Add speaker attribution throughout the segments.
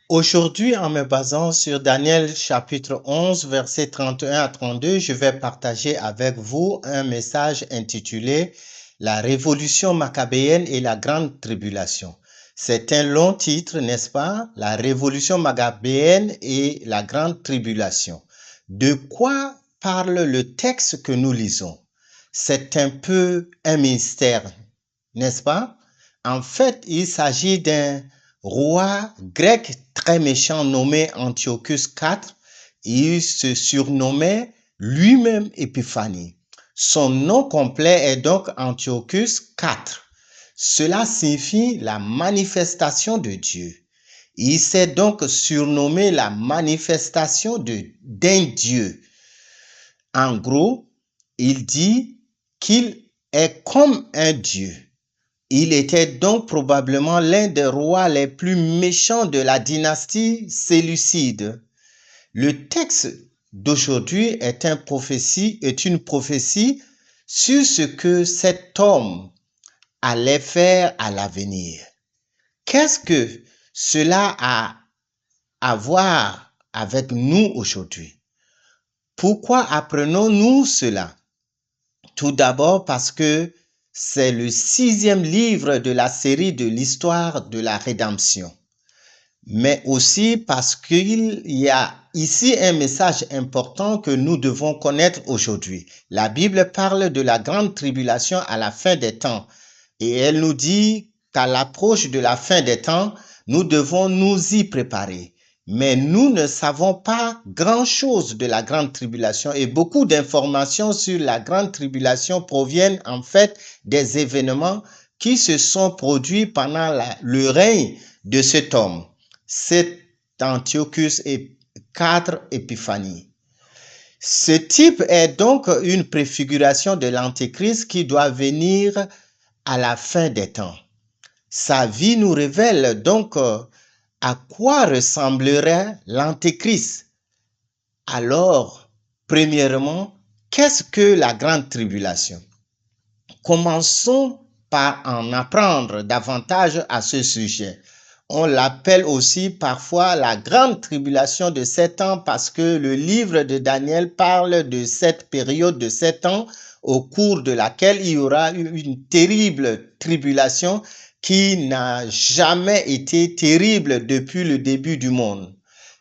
Speaker 1: Aujourd'hui, en me basant sur Daniel chapitre 11, versets 31 à 32, je vais partager avec vous un message intitulé La révolution machabéenne et la grande tribulation. C'est un long titre, n'est-ce pas? La révolution machabéenne et la grande tribulation. De quoi parle le texte que nous lisons? C'est un peu un mystère, n'est-ce pas? En fait, il s'agit d'un roi grec très méchant nommé Antiochus IV. Il se surnommait lui-même Épiphanie. Son nom complet est donc Antiochus IV. Cela signifie la manifestation de Dieu. Il s'est donc surnommé la manifestation d'un Dieu. En gros, il dit qu'il est comme un Dieu. Il était donc probablement l'un des rois les plus méchants de la dynastie séleucide. Le texte d'aujourd'hui est une prophétie sur ce que cet homme allait faire à l'avenir. Qu'est-ce que cela a à voir avec nous aujourd'hui? Pourquoi apprenons-nous cela? Tout d'abord parce que c'est le 6e livre de la série de l'histoire de la rédemption. Mais aussi parce qu'il y a ici un message important que nous devons connaître aujourd'hui. La Bible parle de la grande tribulation à la fin des temps. Et elle nous dit qu'à l'approche de la fin des temps, nous devons nous y préparer. Mais nous ne savons pas grand-chose de la grande tribulation et beaucoup d'informations sur la grande tribulation proviennent en fait des événements qui se sont produits pendant le règne de cet homme, cet Antiochus et 4 Épiphanie. Ce type est donc une préfiguration de l'Antéchrist qui doit venir à la fin des temps. Sa vie nous révèle donc à quoi ressemblerait l'Antéchrist. Alors, premièrement, qu'est-ce que la grande tribulation? Commençons par en apprendre davantage à ce sujet. On l'appelle aussi parfois la grande tribulation de 7 ans parce que le livre de Daniel parle de cette période de 7 ans au cours de laquelle il y aura une terrible tribulation qui n'a jamais été terrible depuis le début du monde.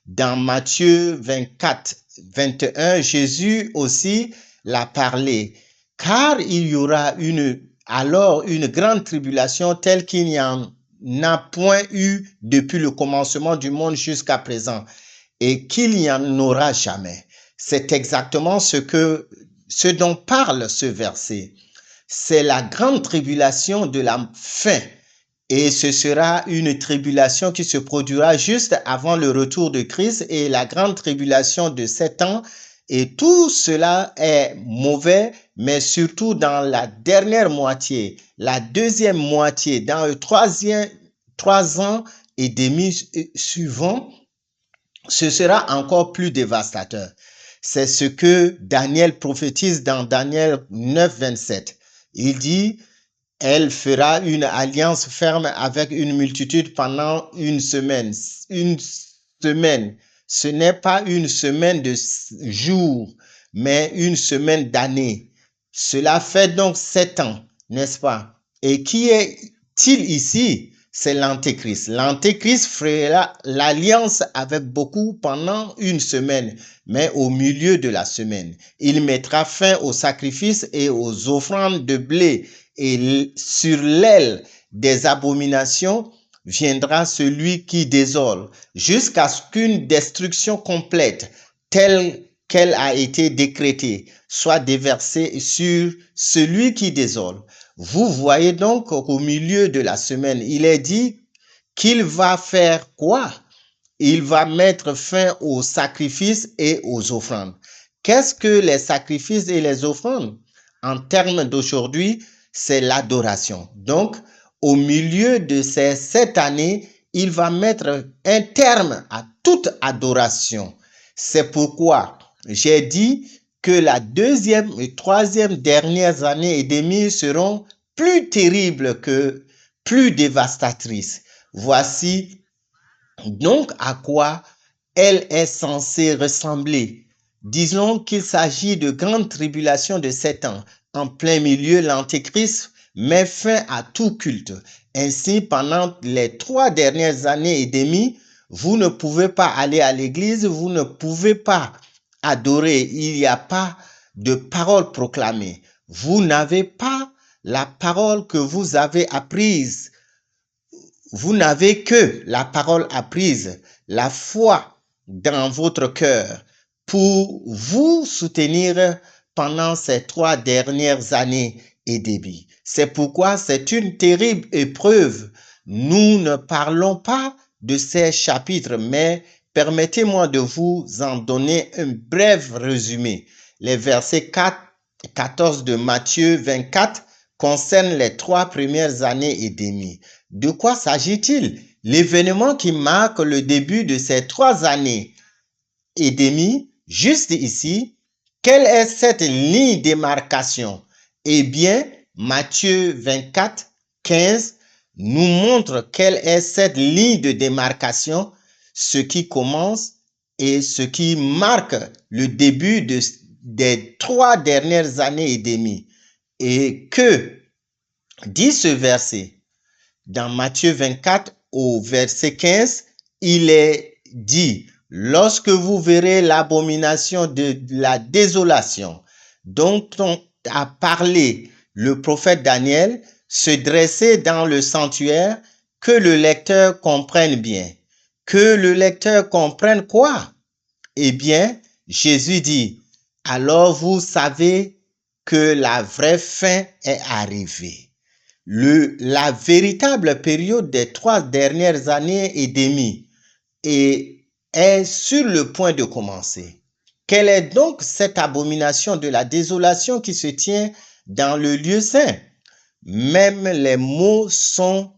Speaker 1: Dans Matthieu 24, 21, Jésus aussi l'a parlé. Car il y aura alors une grande tribulation telle qu'il n'y en a point eu depuis le commencement du monde jusqu'à présent et qu'il n'y en aura jamais. C'est exactement ce dont parle ce verset. C'est la grande tribulation de la fin. Et ce sera une tribulation qui se produira juste avant le retour de Christ et la grande tribulation de 7 ans. Et tout cela est mauvais, mais surtout dans la dernière moitié, la deuxième moitié, dans le 3 ans et demi suivant, ce sera encore plus dévastateur. C'est ce que Daniel prophétise dans Daniel 9, 27. Il dit, elle fera une alliance ferme avec une multitude pendant une semaine. Une semaine. Ce n'est pas une semaine de jours, mais une semaine d'années. Cela fait donc 7 ans, n'est-ce pas? Et qui est-il ici? C'est l'Antéchrist. L'Antéchrist fera l'alliance avec beaucoup pendant une semaine, mais au milieu de la semaine, il mettra fin aux sacrifices et aux offrandes de blé. Et sur l'aile des abominations viendra celui qui désole, jusqu'à ce qu'une destruction complète, telle qu'elle a été décrétée, soit déversée sur celui qui désole. Vous voyez donc qu'au milieu de la semaine, il est dit qu'il va faire quoi? Il va mettre fin aux sacrifices et aux offrandes. Qu'est-ce que les sacrifices et les offrandes? En termes d'aujourd'hui, c'est l'adoration. Donc, au milieu de ces 7 années, il va mettre un terme à toute adoration. C'est pourquoi j'ai dit que la deuxième et troisième dernières années et demie seront plus terribles plus dévastatrices. Voici Donc, à quoi elle est censée ressembler? Disons qu'il s'agit de grandes tribulations de 7 ans. En plein milieu, l'Antéchrist met fin à tout culte. Ainsi, pendant les 3 dernières années et demie, vous ne pouvez pas aller à l'église, vous ne pouvez pas adorer. Il n'y a pas de parole proclamée. Vous n'avez pas la parole que vous avez apprise. Vous n'avez que la parole apprise, la foi dans votre cœur pour vous soutenir pendant ces 3 dernières années et demie. C'est pourquoi c'est une terrible épreuve. Nous ne parlons pas de ces chapitres, mais permettez-moi de vous en donner un bref résumé. Les versets 14 de Matthieu 24 concernent les 3 premières années et demie. De quoi s'agit-il? L'événement qui marque le début de ces 3 années et demie, juste ici, quelle est cette ligne de démarcation? Eh bien, Matthieu 24, 15 nous montre quelle est cette ligne de démarcation, ce qui commence et ce qui marque le début des 3 dernières années et demie. Et que dit ce verset? Dans Matthieu 24 au verset 15, il est dit, lorsque vous verrez l'abomination de la désolation dont a parlé le prophète Daniel se dresser dans le sanctuaire, que le lecteur comprenne bien. Que le lecteur comprenne quoi? Eh bien, Jésus dit, alors vous savez que la vraie fin est arrivée. La véritable période des 3 dernières années et demie est sur le point de commencer. Quelle est donc cette abomination de la désolation qui se tient dans le lieu saint? Même les mots sont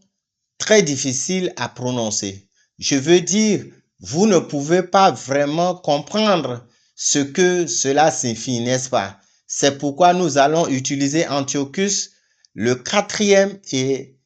Speaker 1: très difficiles à prononcer. Je veux dire, vous ne pouvez pas vraiment comprendre ce que cela signifie, n'est-ce pas? C'est pourquoi nous allons utiliser Antiochus le 4e et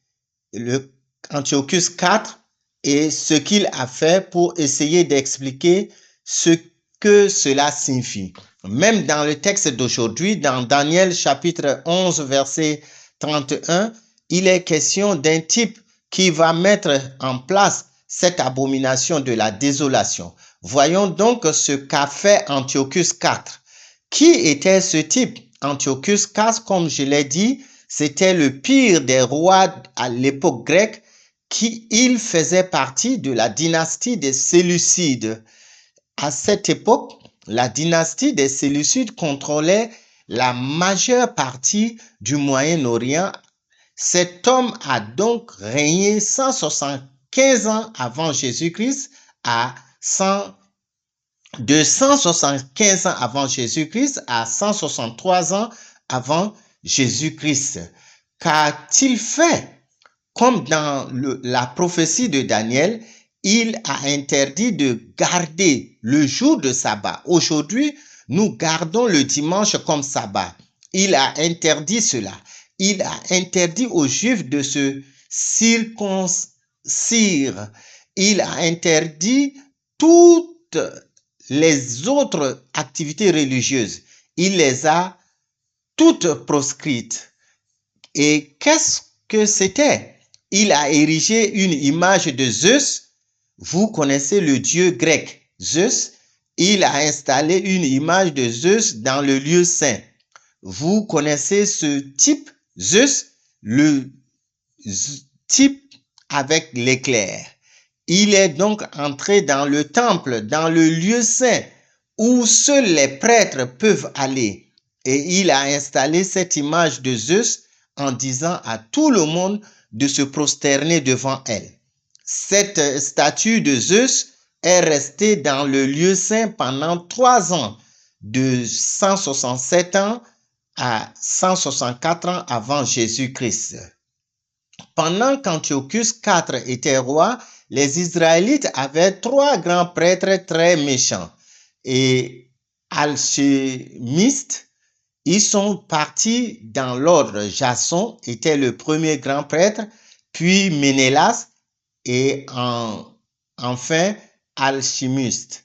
Speaker 1: le Antiochus 4 et ce qu'il a fait pour essayer d'expliquer ce que cela signifie. Même dans le texte d'aujourd'hui, dans Daniel chapitre 11 verset 31, il est question d'un type qui va mettre en place cette abomination de la désolation. Voyons donc ce qu'a fait Antiochus 4. Qui était ce type? Antiochus 4, comme je l'ai dit, c'était le pire des rois à l'époque grecque, il faisait partie de la dynastie des Séleucides. À cette époque, la dynastie des Séleucides contrôlait la majeure partie du Moyen-Orient. Cet homme a donc régné 175 ans avant Jésus-Christ de 175 ans avant Jésus-Christ à 163 ans avant Jésus-Christ. Qu'a-t-il fait? Comme dans la prophétie de Daniel, il a interdit de garder le jour de sabbat. Aujourd'hui, nous gardons le dimanche comme sabbat. Il a interdit cela. Il a interdit aux Juifs de se circoncire. Il a interdit toutes les autres activités religieuses. Il les a toutes proscrites. Et qu'est-ce que c'était? Il a érigé une image de Zeus. Vous connaissez le dieu grec Zeus. Il a installé une image de Zeus dans le lieu saint. Vous connaissez ce type Zeus, le type avec l'éclair. Il est donc entré dans le temple, dans le lieu saint, où seuls les prêtres peuvent aller. Et il a installé cette image de Zeus en disant à tout le monde de se prosterner devant elle. Cette statue de Zeus est restée dans le lieu saint pendant 3 ans, de 167 ans à 164 ans avant Jésus-Christ. Pendant qu'Antiochus IV était roi, les Israélites avaient 3 grands prêtres très méchants. Et alchimistes, ils sont partis dans l'ordre. Jason était le premier grand prêtre, puis Ménélas, et en enfin alchimiste.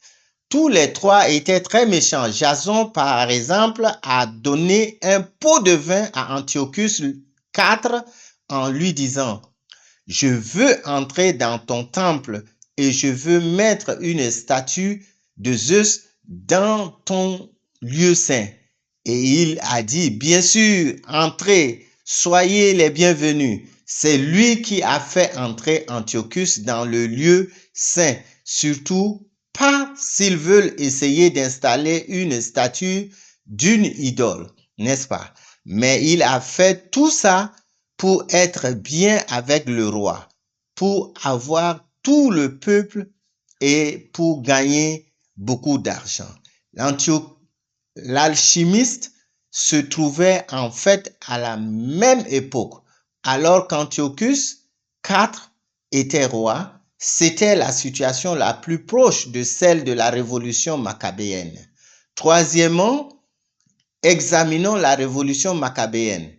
Speaker 1: Tous les trois étaient très méchants. Jason, par exemple, a donné un pot de vin à Antiochus IV en lui disant « Je veux entrer dans ton temple et je veux mettre une statue de Zeus dans ton lieu saint. » Et il a dit « Bien sûr, entrez, soyez les bienvenus. » C'est lui qui a fait entrer Antiochus dans le lieu saint, surtout pas s'ils veulent essayer d'installer une statue d'une idole, n'est-ce pas? Mais il a fait tout ça pour être bien avec le roi, pour avoir tout le peuple et pour gagner beaucoup d'argent. L'alchimiste se trouvait en fait à la même époque. Alors qu'Antiochus IV était roi, c'était la situation la plus proche de celle de la révolution maccabéenne. Troisièmement, examinons la révolution maccabéenne.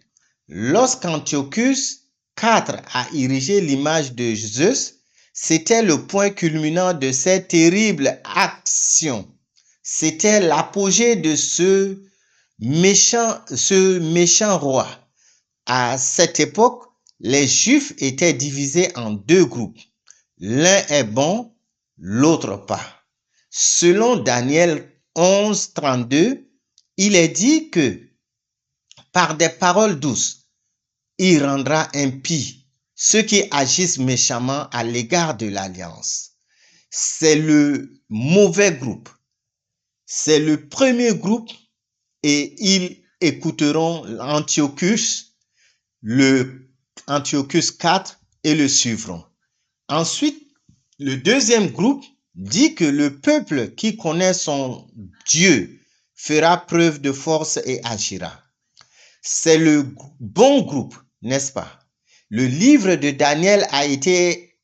Speaker 1: Lorsqu'Antiochus IV a érigé l'image de Zeus, c'était le point culminant de cette terrible action. C'était l'apogée de ce méchant roi. À cette époque, les Juifs étaient divisés en deux groupes. L'un est bon, l'autre pas. Selon Daniel 11, 32, il est dit que par des paroles douces, il rendra impie ceux qui agissent méchamment à l'égard de l'alliance. C'est le mauvais groupe. C'est le premier groupe et ils écouteront Antiochus, le Antiochus IV et le suivront. Ensuite, le deuxième groupe dit que le peuple qui connaît son Dieu fera preuve de force et agira. C'est le bon groupe, n'est-ce pas? Le livre de Daniel a été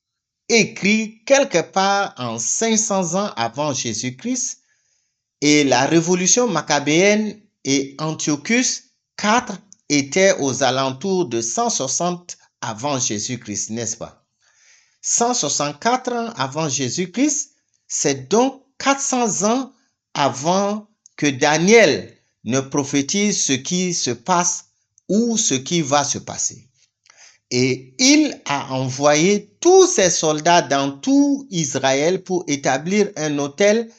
Speaker 1: écrit quelque part en 500 ans avant Jésus-Christ et la révolution maccabéenne et Antiochus IV étaient aux alentours de 160 avant Jésus-Christ, n'est-ce pas? 164 ans avant Jésus-Christ, c'est donc 400 ans avant que Daniel ne prophétise ce qui se passe ou ce qui va se passer. Et il a envoyé tous ses soldats dans tout Israël pour établir un autel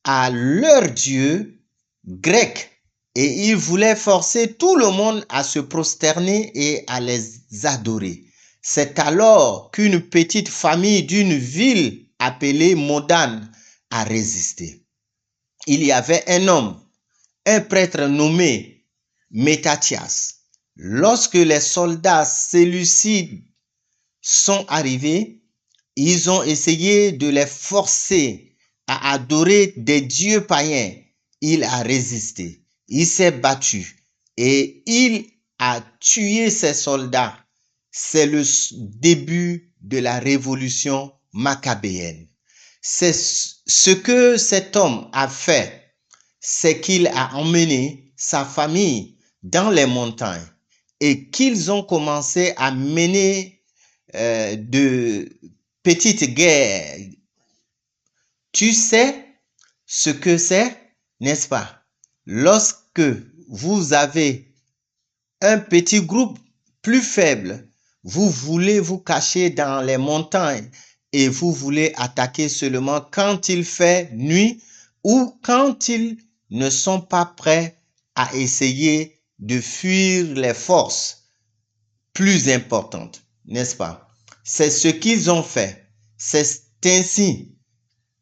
Speaker 1: à leur Dieu grec. Et il voulait forcer tout le monde à se prosterner et à les adorer. C'est alors qu'une petite famille d'une ville appelée Modane a résisté. Il y avait un homme, un prêtre nommé Métathias. Lorsque les soldats séleucides sont arrivés, ils ont essayé de les forcer à adorer des dieux païens. Il a résisté, il s'est battu et il a tué ses soldats. C'est le début de la révolution maccabéenne. C'est ce que cet homme a fait, c'est qu'il a emmené sa famille dans les montagnes et qu'ils ont commencé à mener de petites guerres. Tu sais ce que c'est, n'est-ce pas? Lorsque vous avez un petit groupe plus faible, vous voulez vous cacher dans les montagnes et vous voulez attaquer seulement quand il fait nuit ou quand ils ne sont pas prêts à essayer de fuir les forces plus importantes, n'est-ce pas? C'est ce qu'ils ont fait. C'est ainsi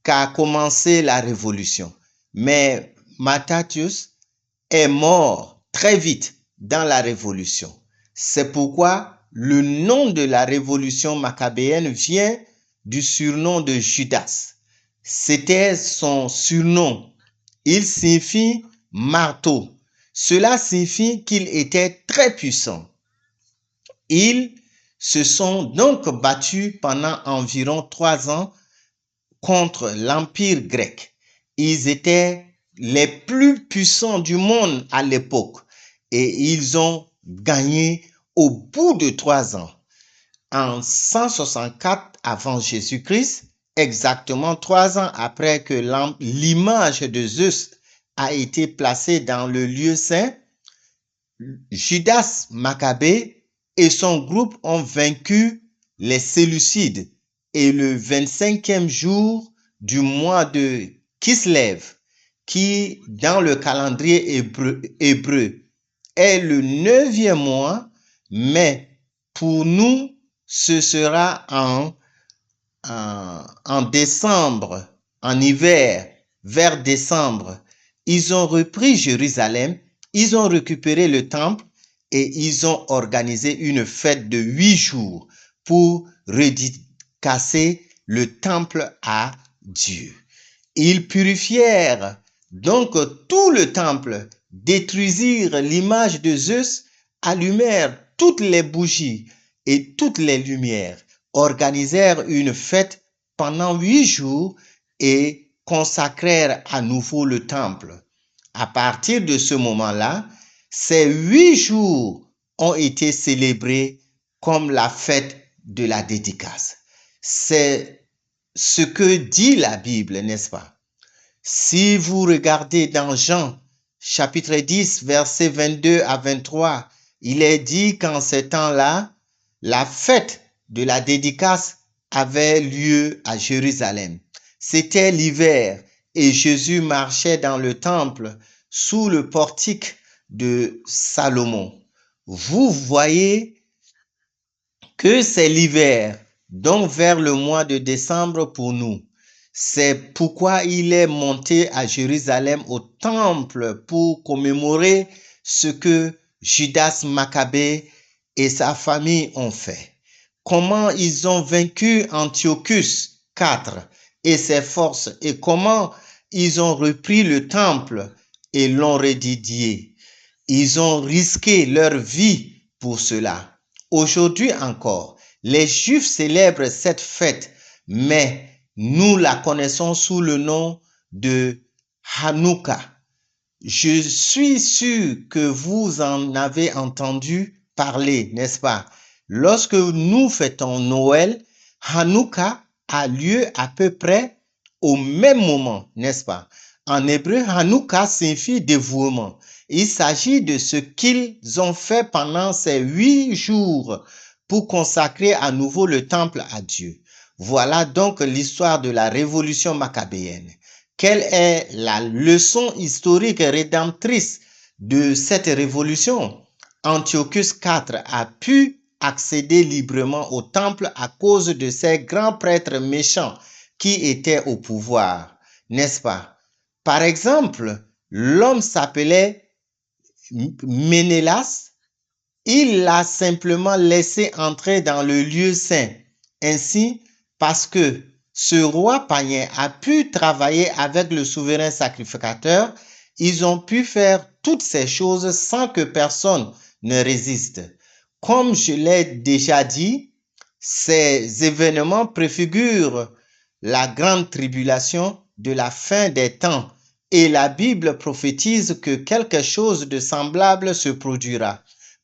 Speaker 1: qu'a commencé la révolution. Mais Mattathias est mort très vite dans la révolution. C'est pourquoi le nom de la révolution maccabéenne vient du surnom de Judas. C'était son surnom. Il signifie marteau. Cela signifie qu'il était très puissant. Ils se sont donc battus pendant environ 3 ans contre l'Empire grec. Ils étaient les plus puissants du monde à l'époque et ils ont gagné au bout de 3 ans. En 164 avant Jésus-Christ, exactement 3 ans après que l'image de Zeus a été placée dans le lieu saint, Judas Maccabée et son groupe ont vaincu les Séleucides et le 25e jour du mois de Kislev, qui dans le calendrier hébreu est le 9e mois, mais pour nous, ce sera en décembre, en hiver, vers décembre. Ils ont repris Jérusalem, ils ont récupéré le temple et ils ont organisé une fête de 8 jours pour redédicacer le temple à Dieu. Ils purifièrent donc tout le temple, détruisirent l'image de Zeus, allumèrent toutes les bougies et toutes les lumières, organisèrent une fête pendant 8 jours et consacrèrent à nouveau le temple. À partir de ce moment-là, ces 8 jours ont été célébrés comme la fête de la dédicace. C'est ce que dit la Bible, n'est-ce pas? Si vous regardez dans Jean, chapitre 10, versets 22 à 23, il est dit qu'en ces temps-là, la fête de la dédicace avait lieu à Jérusalem. C'était l'hiver et Jésus marchait dans le temple sous le portique de Salomon. Vous voyez que c'est l'hiver, donc vers le mois de décembre pour nous. C'est pourquoi il est monté à Jérusalem au temple pour commémorer ce que Judas Maccabée et sa famille ont fait. Comment ils ont vaincu Antiochus IV et ses forces et comment ils ont repris le temple et l'ont redédié. Ils ont risqué leur vie pour cela. Aujourd'hui encore, les Juifs célèbrent cette fête, mais nous la connaissons sous le nom de Hanouka. Je suis sûr que vous en avez entendu parler, n'est-ce pas? Lorsque nous fêtons Noël, Hanouka a lieu à peu près au même moment, n'est-ce pas? En hébreu, Hanouka signifie dévouement. Il s'agit de ce qu'ils ont fait pendant ces 8 jours pour consacrer à nouveau le temple à Dieu. Voilà donc l'histoire de la révolution maccabéenne. Quelle est la leçon historique rédemptrice de cette révolution? Antiochus IV a pu accéder librement au temple à cause de ces grands prêtres méchants qui étaient au pouvoir, n'est-ce pas? Par exemple, l'homme s'appelait Ménélas. Il l'a simplement laissé entrer dans le lieu saint. Ainsi, parce que ce roi païen a pu travailler avec le souverain sacrificateur, ils ont pu faire toutes ces choses sans que personne ne résiste. Comme je l'ai déjà dit, ces événements préfigurent la grande tribulation de la fin des temps et la Bible prophétise que quelque chose de semblable se produira.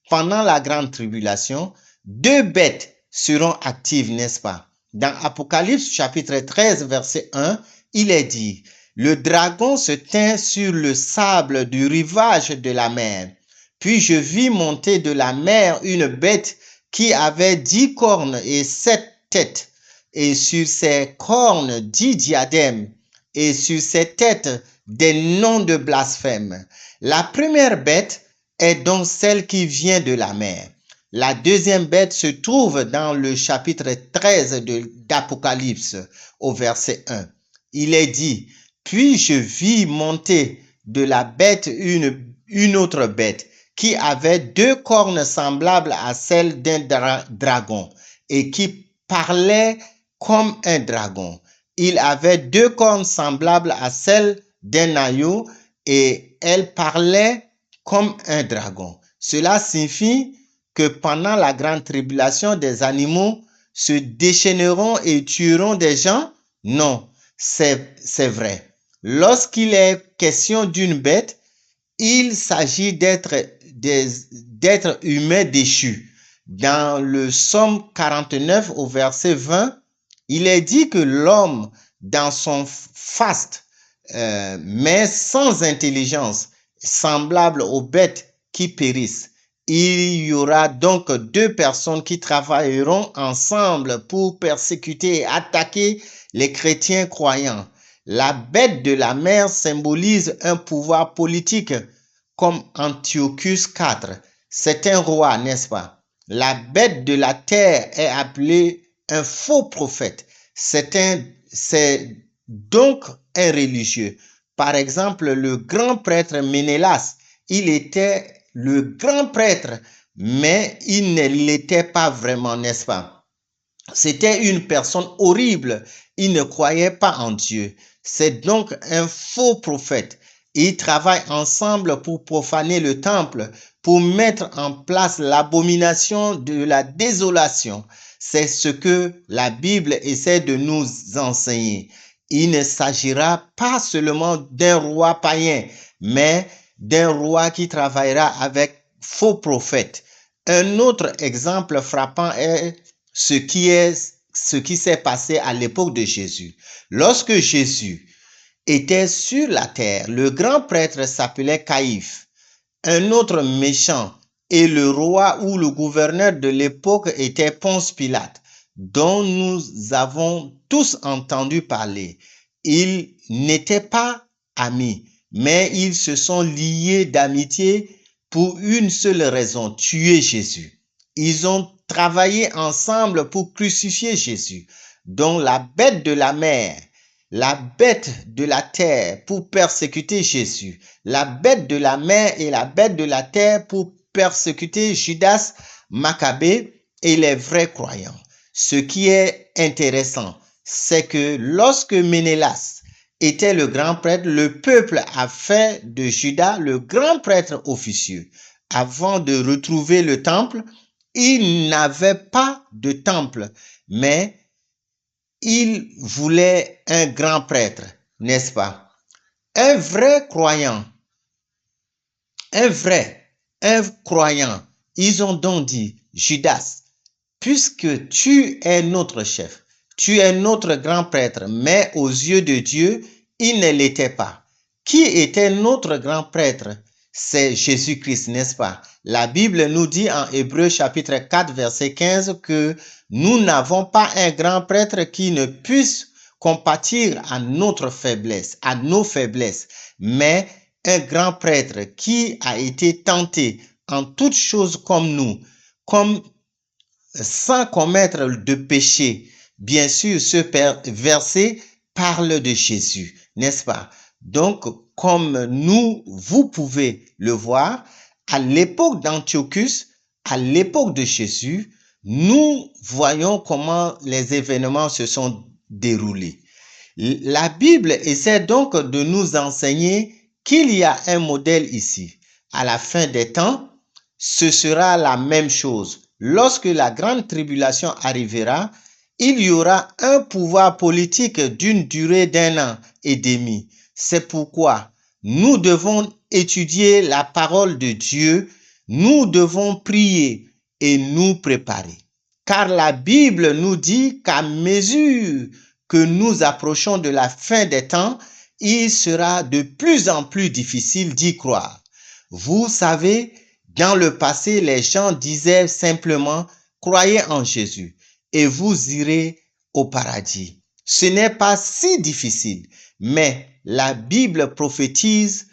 Speaker 1: Pendant la grande tribulation, 2 bêtes seront actives, n'est-ce pas? Dans Apocalypse chapitre 13, verset 1, il est dit, « Le dragon se tint sur le sable du rivage de la mer. Puis je vis monter de la mer une bête qui avait 10 cornes et 7 têtes, et sur ses cornes 10 diadèmes, et sur ses têtes des noms de blasphème. La première bête est donc celle qui vient de la mer. La deuxième bête se trouve dans le chapitre 13 d'Apocalypse au verset 1. Il est dit, « Puis je vis monter de la bête une autre bête qui avait 2 cornes semblables à celles d'un dragon et qui parlait comme un dragon. Il avait 2 cornes semblables à celles d'un agneau et elle parlait comme un dragon. » Cela signifie que pendant la grande tribulation, des animaux se déchaîneront et tueront des gens? Non, c'est vrai. Lorsqu'il est question d'une bête, il s'agit d'êtres humains déchus. Dans le psaume 49 au verset 20, Il est dit que l'homme, dans son faste, mais sans intelligence, semblable aux bêtes qui périssent. Il y aura donc deux personnes qui travailleront ensemble pour persécuter et attaquer les chrétiens croyants. La bête de la mer symbolise un pouvoir politique comme Antiochus IV. C'est un roi, n'est-ce pas? La bête de la terre est appelée un faux prophète. C'est donc un religieux. Par exemple, le grand prêtre Ménélas, il était le grand prêtre, mais il ne l'était pas vraiment, n'est-ce pas? C'était une personne horrible. Il ne croyait pas en Dieu. C'est donc un faux prophète. Ils travaillent ensemble pour profaner le temple, pour mettre en place l'abomination de la désolation. C'est ce que la Bible essaie de nous enseigner. Il ne s'agira pas seulement d'un roi païen, mais d'un roi qui travaillera avec faux prophètes. Un autre exemple frappant est ce qui s'est passé à l'époque de Jésus. Lorsque Jésus était sur la terre, le grand prêtre s'appelait Caïphe, un autre méchant, et le roi ou le gouverneur de l'époque était Ponce Pilate, dont nous avons tous entendu parler. Ils n'étaient pas amis, mais ils se sont liés d'amitié pour une seule raison, tuer Jésus. Ils ont travaillé ensemble pour crucifier Jésus, dont la bête de la mer, la bête de la terre pour persécuter Jésus, la bête de la mer et la bête de la terre pour persécuter Judas Maccabée et les vrais croyants. Ce qui est intéressant, c'est que lorsque Ménélas était le grand prêtre, le peuple a fait de Judas le grand prêtre officieux. Avant de retrouver le temple, il n'avait pas de temple, mais il voulait un grand prêtre, n'est-ce pas? Un vrai croyant, un croyant. Ils ont donc dit, Judas, puisque tu es notre chef, tu es notre grand prêtre, mais aux yeux de Dieu, il ne l'était pas. Qui était notre grand prêtre? C'est Jésus-Christ, n'est-ce pas? La Bible nous dit en Hébreux chapitre 4, verset 15 que nous n'avons pas un grand prêtre qui ne puisse compatir à notre faiblesse, à nos faiblesses, mais un grand prêtre qui a été tenté en toutes choses comme nous, comme sans commettre de péché. Bien sûr, ce verset parle de Jésus, n'est-ce pas? Donc, comme vous pouvez le voir, à l'époque d'Antiochus, à l'époque de Jésus, nous voyons comment les événements se sont déroulés. La Bible essaie donc de nous enseigner qu'il y a un modèle ici. À la fin des temps, ce sera la même chose. Lorsque la grande tribulation arrivera, il y aura un pouvoir politique d'une durée d'1 an et demi. C'est pourquoi nous devons étudier la parole de Dieu, nous devons prier et nous préparer. Car la Bible nous dit qu'à mesure que nous approchons de la fin des temps, il sera de plus en plus difficile d'y croire. Vous savez, dans le passé, les gens disaient simplement « Croyez en Jésus et vous irez au paradis ». Ce n'est pas si difficile, mais la Bible prophétise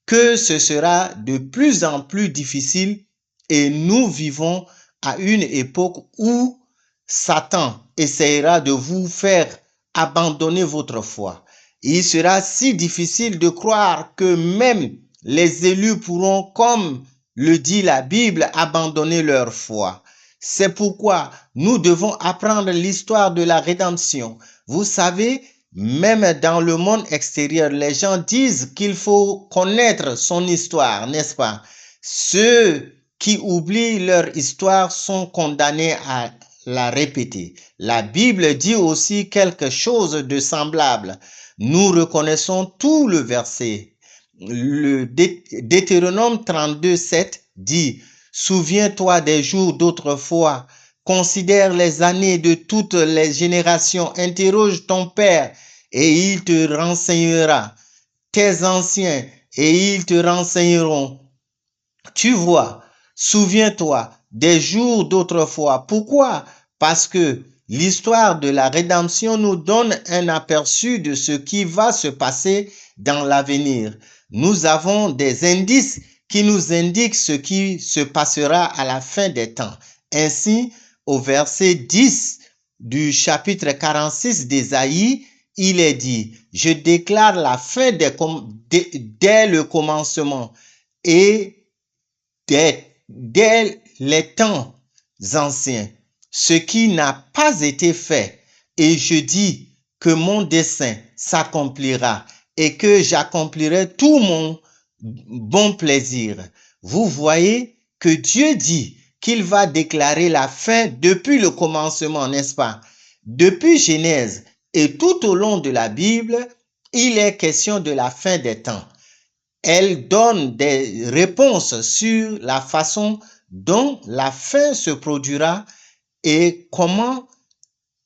Speaker 1: que ce sera de plus en plus difficile et nous vivons à une époque où Satan essaiera de vous faire abandonner votre foi. Il sera si difficile de croire que même les élus pourront, comme le dit la Bible, abandonner leur foi. C'est pourquoi nous devons apprendre l'histoire de la rédemption. Vous savez, même dans le monde extérieur, les gens disent qu'il faut connaître son histoire, n'est-ce pas? Ceux qui oublient leur histoire sont condamnés à la répéter. La Bible dit aussi quelque chose de semblable. Nous reconnaissons tout le verset. Le Deutéronome 32, 7 dit « Souviens-toi des jours d'autrefois Considère les années de toutes les générations. Interroge ton père et il te renseignera. Tes anciens et ils te renseigneront. Tu vois, souviens-toi des jours d'autrefois. Pourquoi? Parce que l'histoire de la rédemption nous donne un aperçu de ce qui va se passer dans l'avenir. Nous avons des indices qui nous indiquent ce qui se passera à la fin des temps. Ainsi, au verset 10 du chapitre 46 d'Ésaïe, il est dit, je déclare la fin dès le commencement et dès les temps anciens, ce qui n'a pas été fait. Et je dis que mon dessein s'accomplira et que j'accomplirai tout mon bon plaisir. Vous voyez que Dieu dit qu'il va déclarer la fin depuis le commencement, n'est-ce pas? Depuis Genèse et tout au long de la Bible, il est question de la fin des temps. Elle donne des réponses sur la façon dont la fin se produira et comment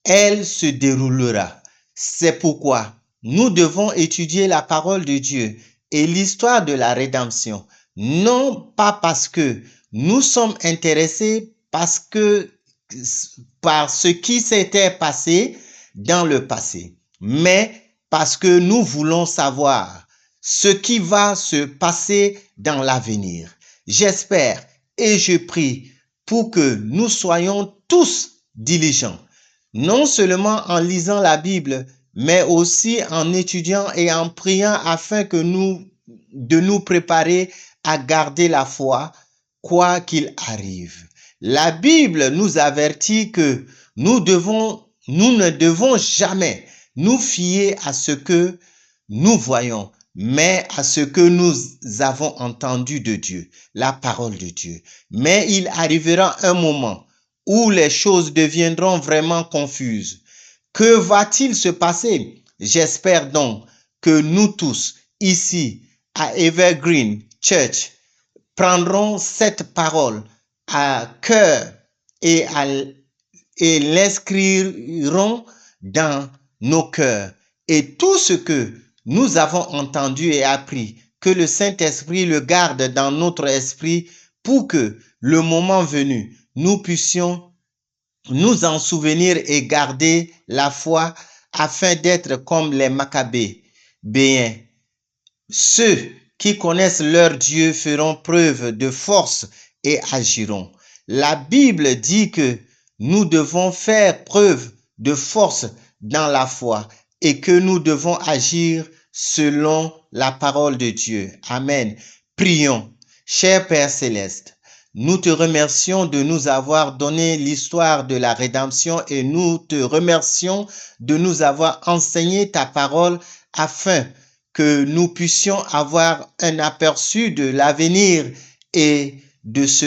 Speaker 1: elle se déroulera. C'est pourquoi nous devons étudier la parole de Dieu et l'histoire de la rédemption, non pas parce que nous sommes intéressés par ce qui s'était passé dans le passé, mais parce que nous voulons savoir ce qui va se passer dans l'avenir. J'espère et je prie pour que nous soyons tous diligents, non seulement en lisant la Bible, mais aussi en étudiant et en priant afin de nous préparer à garder la foi, quoi qu'il arrive. La Bible nous avertit que nous ne devons jamais nous fier à ce que nous voyons, mais à ce que nous avons entendu de Dieu, la parole de Dieu. Mais il arrivera un moment où les choses deviendront vraiment confuses. Que va-t-il se passer? J'espère donc que nous tous, ici, à Evergreen Church, prendrons cette parole à cœur et l'inscrirons dans nos cœurs. Et tout ce que nous avons entendu et appris, que le Saint-Esprit le garde dans notre esprit pour que, le moment venu, nous puissions nous en souvenir et garder la foi afin d'être comme les Maccabées. Bien, ceux qui connaissent leur Dieu feront preuve de force et agiront. La Bible dit que nous devons faire preuve de force dans la foi et que nous devons agir selon la parole de Dieu. Amen. Prions. Cher Père Céleste, nous te remercions de nous avoir donné l'histoire de la rédemption et nous te remercions de nous avoir enseigné ta parole afin que nous puissions avoir un aperçu de l'avenir et de ce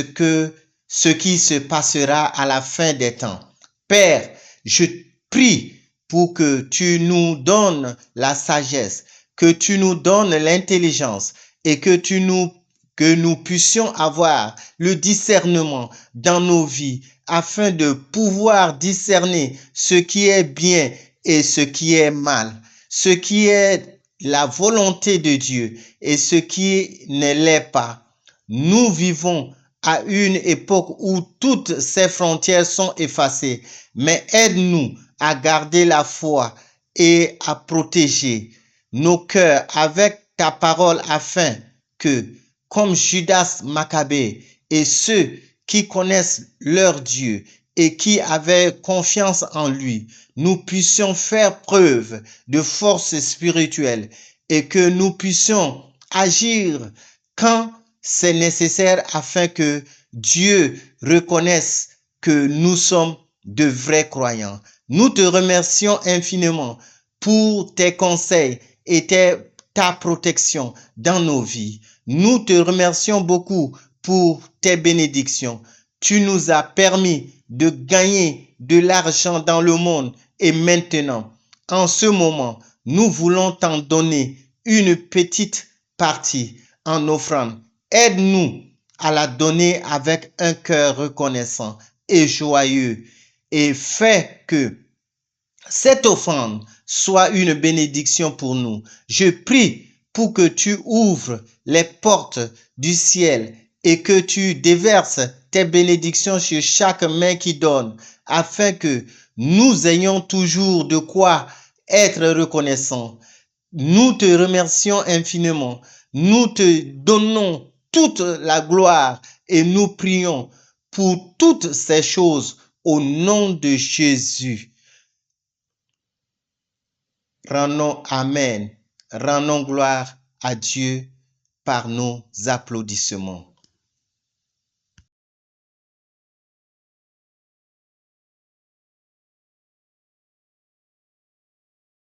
Speaker 1: qui se passera à la fin des temps. Père, je prie pour que tu nous donnes la sagesse, que tu nous donnes l'intelligence et que nous puissions avoir le discernement dans nos vies afin de pouvoir discerner ce qui est bien et ce qui est mal, ce qui est la volonté de Dieu et ce qui ne l'est pas. Nous vivons à une époque où toutes ces frontières sont effacées, mais aide-nous à garder la foi et à protéger nos cœurs avec ta parole afin que, comme Judas Maccabée et ceux qui connaissent leur Dieu et qui avaient confiance en lui, nous puissions faire preuve de force spirituelle et que nous puissions agir quand c'est nécessaire afin que Dieu reconnaisse que nous sommes de vrais croyants. Nous te remercions infiniment pour tes conseils et ta protection dans nos vies. Nous te remercions beaucoup pour tes bénédictions. Tu nous as permis de gagner de l'argent dans le monde et maintenant, en ce moment, nous voulons t'en donner une petite partie en offrande. Aide-nous à la donner avec un cœur reconnaissant. et joyeux et fais que cette offrande soit une bénédiction pour nous. Je prie pour que tu ouvres les portes du ciel et que tu déverses tes bénédictions sur chaque main qui donne, afin que nous ayons toujours de quoi être reconnaissants. Nous te remercions infiniment. Nous te donnons toute la gloire et nous prions pour toutes ces choses au nom de Jésus. Rendons Amen. Rendons gloire à Dieu par nos applaudissements.